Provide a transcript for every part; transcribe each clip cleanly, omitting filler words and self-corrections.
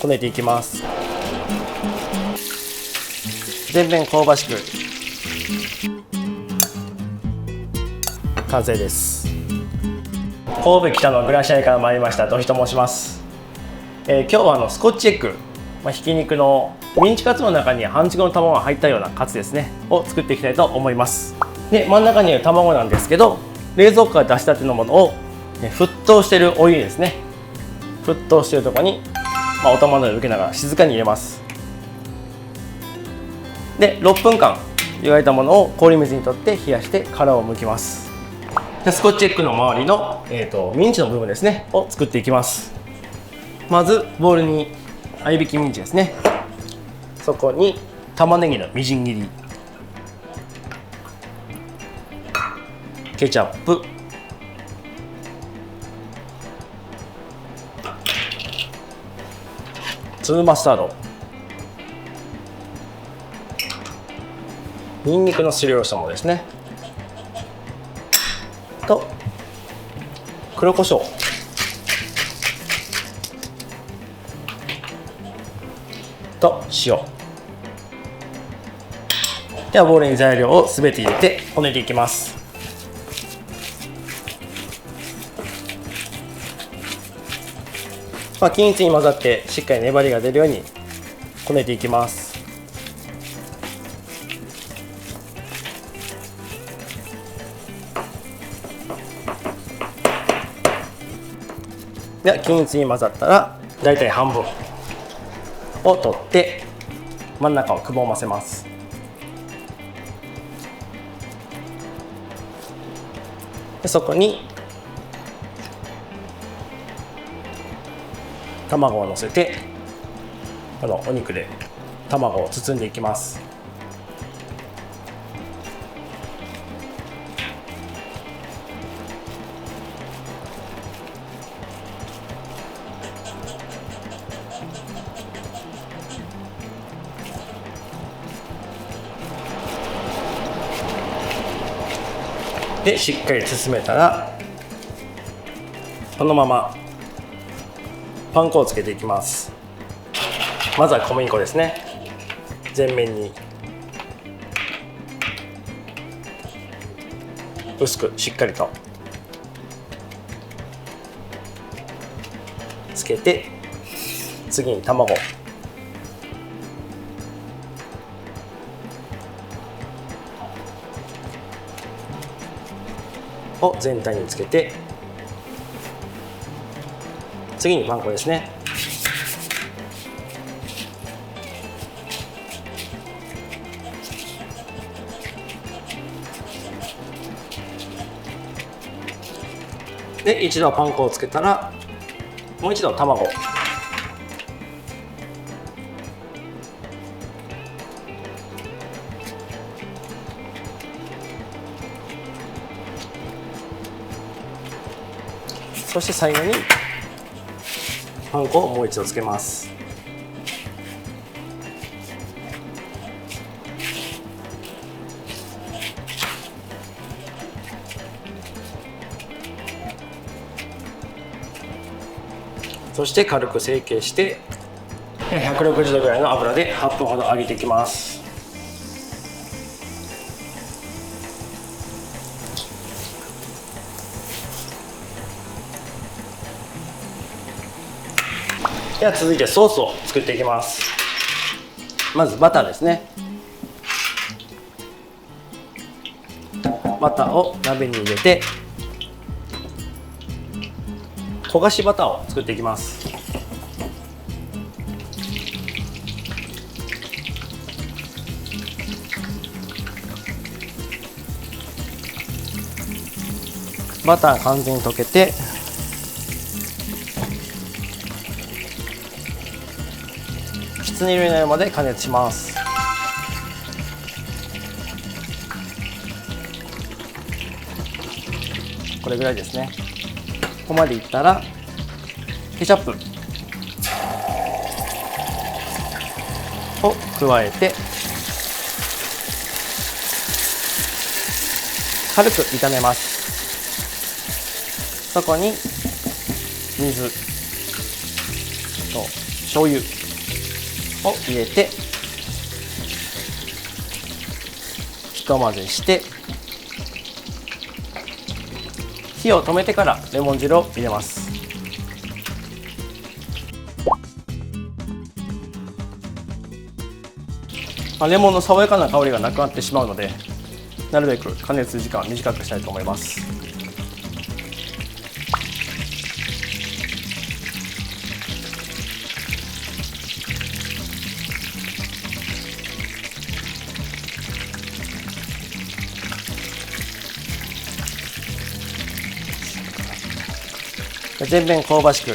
こねていきます。全面香ばしく完成です。神戸北のグラシアイから参りました土肥と申します。今日はスコッチエッグ、ひき肉のミンチカツの中に半熟の卵が入ったようなカツですねを作っていきたいと思います。で、真ん中にある卵なんですけど、冷蔵庫から出したてのものを沸騰しているお湯ですね、沸騰しているところに、お玉の上を受けながら静かに入れます。で、6分間湯がいたものを氷水にとって冷やして殻を剥きます。で、スコッチエッグの周りの、ミンチの部分ですねを作っていきます。まずボウルに合いびきミンチですね、そこに玉ねぎのみじん切り、ケチャップ、粒マスタード、ニンニクのすりおろしたものですねと黒胡椒、と塩。ではボウルに材料をすべて入れてこねていきます。均一に混ざってしっかり粘りが出るようにこねていきます。では均一に混ざったらだいたい半分を取って真ん中をくぼませます。で、そこに卵をのせて、このお肉で卵を包んでいきます。で、しっかり包めたらこのままパン粉をつけていきます。まずは小麦粉ですね、全面に薄くしっかりとつけて、次に卵を全体につけて、次にパン粉ですね。で、一度パン粉をつけたらもう一度卵、そして最後にパン粉をもう一度つけます。そして軽く成形して160度ぐらいの油で8分ほど揚げていきます。では続いてソースを作っていきます。まずバターですね。バターを鍋に入れて焦がしバターを作っていきます。バター完全に溶けてきつね色になるまで加熱します。これぐらいですね。ここまでいったらケチャップを加えて軽く炒めます。そこに水と醤油を入れてひと混ぜして火を止めてからレモン汁を入れます。レモンの爽やかな香りがなくなってしまうので、なるべく加熱時間を短くしたいと思います。全面香ばしく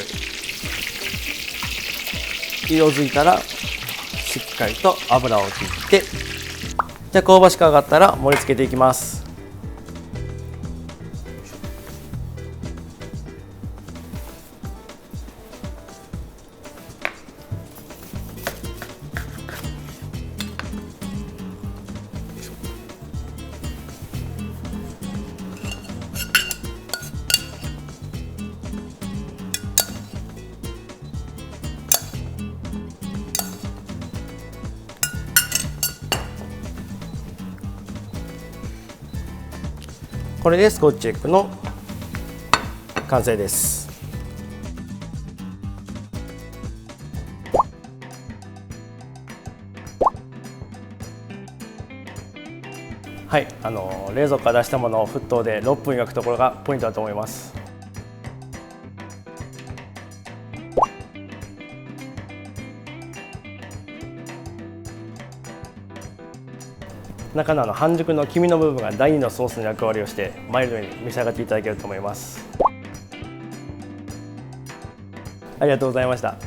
色づいたらしっかりと油を切って、じゃあ香ばしく揚がったら盛り付けていきます。これでスコッチエッグの完成です。はい、冷蔵庫から出したものを沸騰で6分焼くところがポイントだと思います。中の半熟の黄身の部分が第2のソースの役割をしてマイルドに召し上がっていただけると思います。ありがとうございました。